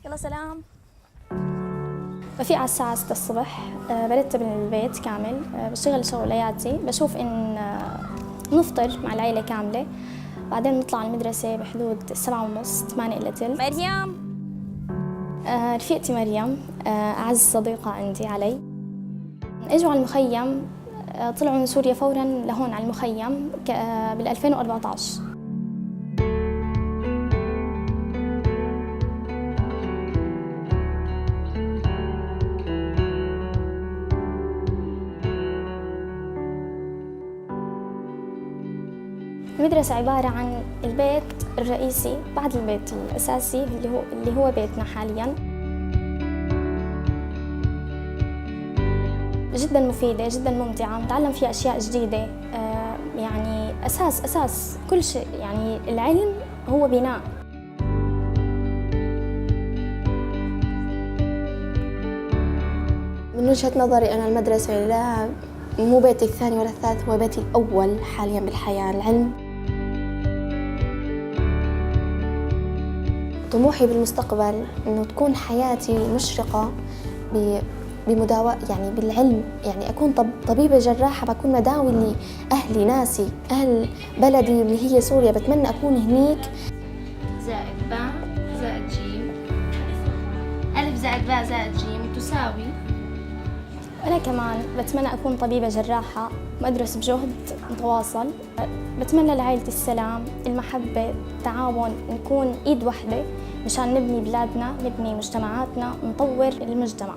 يلا سلام. بفيق على الساعة 6 الصبح، برتب البيت كامل، بشتغل شغلياتي، بشوف إن نفطر مع العيلة كاملة، بعدين نطلع على المدرسة بحدود 7:30 8 إلا تلت. مريم، رفيقتي مريم، أعز صديقة عندي علي. إجوا على المخيم، طلعوا من سوريا فوراً لهون على المخيم بال 2014. المدرسة عبارة عن البيت الرئيسي بعد البيت الأساسي اللي هو بيتنا حالياً. جداً مفيدة، جداً ممتعة، نتعلم فيها أشياء جديدة، يعني أساس كل شيء، يعني العلم هو بناء. من وجهة نظري أنا المدرسة لا مو بيتي الثاني ولا الثالث، هو بيتي الأول حالياً بالحياة. العلم طموحي بالمستقبل إنه تكون حياتي مشرقة بمداوى يعني بالعلم، يعني أكون طبيبة جراحة، بكون مداوي لأهلي ناسي أهل بلدي اللي هي سوريا، بتمنى أكون هنيك. زائد باء زائد جيم، ألف زائد باء زائد جيم تساوي. أنا كمان بتمنى أكون طبيبة جراحة وأدرس بجهد متواصل. بتمنى لعائلتي السلام، المحبة، التعاون، نكون إيد واحدة مشان نبني بلادنا، نبني مجتمعاتنا، نطور المجتمع.